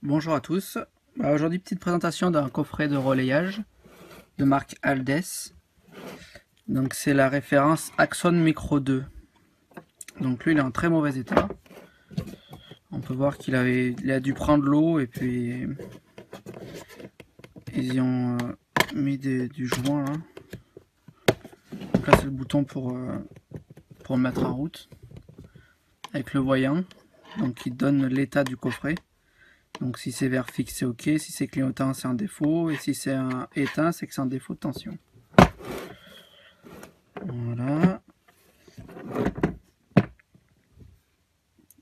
Bonjour à tous. Aujourd'hui, petite présentation d'un coffret de relayage de marque Aldes. Donc c'est la référence Axon Micro 2. Donc lui il est en très mauvais état. On peut voir qu'il a dû prendre l'eau et puis ils y ont mis du joint là. Donc là c'est le bouton pour le mettre en route avec le voyant. Donc il donne l'état du coffret. Donc si c'est vert fixe c'est ok, si c'est clignotant c'est un défaut, et si c'est un éteint c'est que c'est un défaut de tension. Voilà.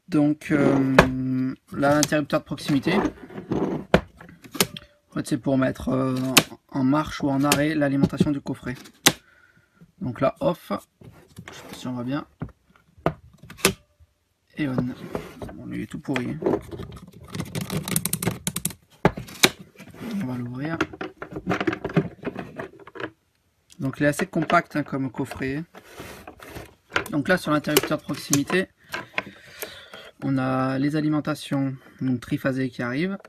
Donc là l'interrupteur de proximité, en fait c'est pour mettre en marche ou en arrêt l'alimentation du coffret. Donc là off, je sais pas si on voit bien, et on. Bon, lui il est tout pourri. On va l'ouvrir. Donc il est assez compact hein, comme coffret. Donc là sur l'interrupteur de proximité, on a les alimentations donc triphasées qui arrivent.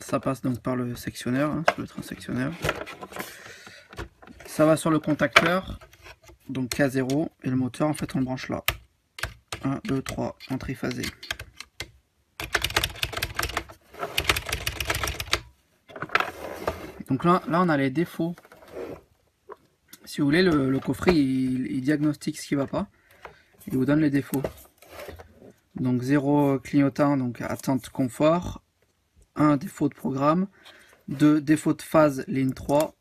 Ça passe donc par le sectionneur, hein, sur le transsectionneur. Ça va sur le contacteur, donc K0, et le moteur en fait on le branche là. 1, 2, 3 en triphasé. Donc là on a les défauts. Si vous voulez, le coffret il diagnostique ce qui va pas. Il vous donne les défauts. Donc 0 clignotant, donc attente confort. 1 défaut de programme. 2 défaut de phase ligne 3.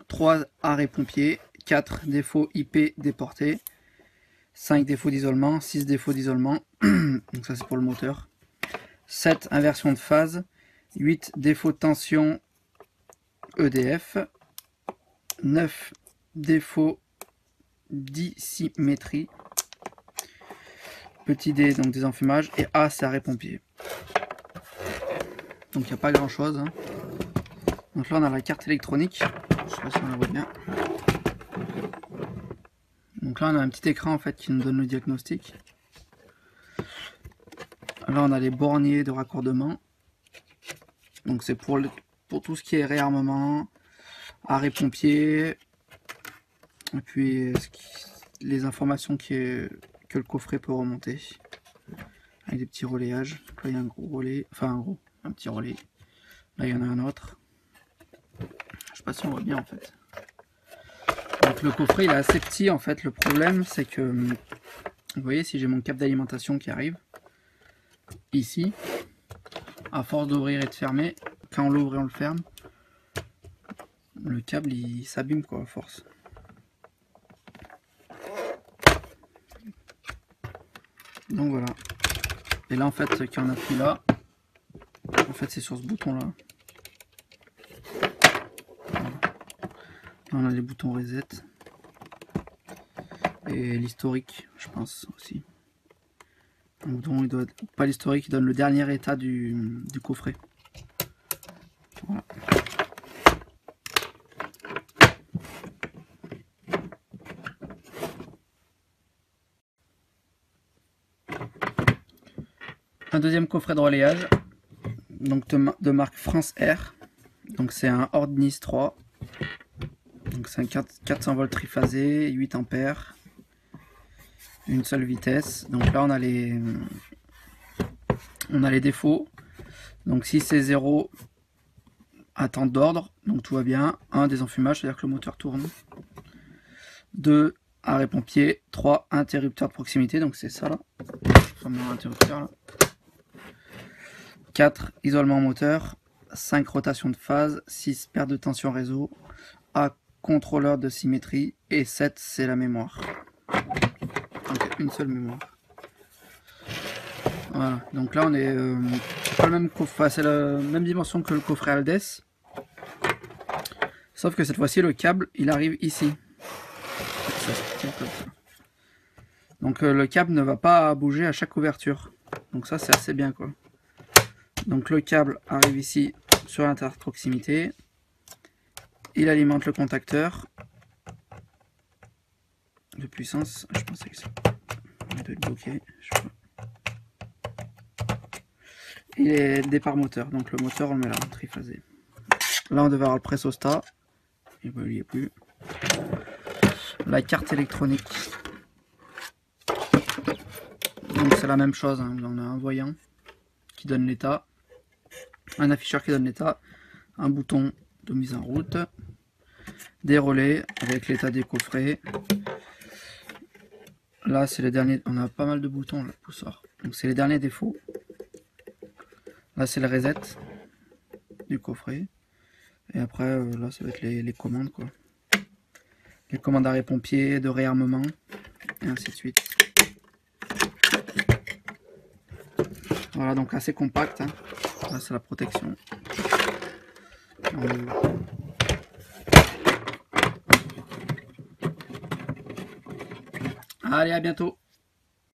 3 arrêt pompier. 4 défaut IP déporté. 5 défauts d'isolement. 6 défauts d'isolement. Donc ça c'est pour le moteur. 7 inversion de phase. 8 défaut de tension EDF. 9 défauts dissymétrie. Petit D donc des enfumages. Et A c'est arrêt pompier. Donc il n'y a pas grand chose. Hein. Donc là on a la carte électronique. Je sais pas si on la voit bien. Donc là on a un petit écran en fait qui nous donne le diagnostic. Là on a les borniers de raccordement. Donc c'est pour tout ce qui est réarmement, arrêt pompier, et puis les informations que le coffret peut remonter. Avec des petits relayages. Là il y a un gros relais, enfin un petit relais. Là il y en a un autre. Je sais pas si on voit bien en fait. Donc le coffret il est assez petit en fait. Le problème c'est que, vous voyez, si j'ai mon câble d'alimentation qui arrive, ici, à force d'ouvrir et de fermer, quand on l'ouvre et on le ferme, le câble il s'abîme quoi à force. Donc voilà. Et là en fait quand on appuie là, en fait c'est sur ce bouton là. Là on a les boutons reset. Et l'historique je pense aussi. Le bouton il doit pas l'historique, il donne le dernier état du coffret. Voilà. Un deuxième coffret de relayage, donc de marque France Air. Donc c'est un Ordnis 3. Donc c'est un 400 volts triphasé, 8 ampères, une seule vitesse. Donc là on a les défauts. Donc si c'est 0, attente d'ordre, donc tout va bien. 1 des enfumages, c'est-à-dire que le moteur tourne. 2 arrêt pompier. 3 interrupteur de proximité, donc c'est ça là. Interrupteur là. 4 isolement moteur. 5 rotation de phase. 6 perte de tension réseau. A contrôleur de symétrie. Et 7 c'est la mémoire. Donc une seule mémoire. Voilà, donc là on est pas le même coffret, c'est la même dimension que le coffret Aldes, sauf que cette fois-ci le câble il arrive ici. Donc le câble ne va pas bouger à chaque ouverture, donc ça c'est assez bien quoi. Donc le câble arrive ici sur l'interproximité, il alimente le contacteur de puissance. Je pensais que ça doit être bloqué, je sais pas. et les départs moteur. Donc le moteur on le met là, triphasé. Là on devait avoir le pressostat, et ben, il n'y est plus. La carte électronique. Donc c'est la même chose, hein. On a un voyant qui donne l'état, un afficheur qui donne l'état, un bouton de mise en route, des relais avec l'état des coffrets. Là c'est les derniers, on a pas mal de boutons là, pousseur. Donc c'est les derniers défauts. Là c'est le reset du coffret. Et après là ça va être les commandes quoi. Les commandes d'arrêt pompier, de réarmement, et ainsi de suite. Voilà, donc assez compact, hein. Là c'est la protection. Allez, à bientôt.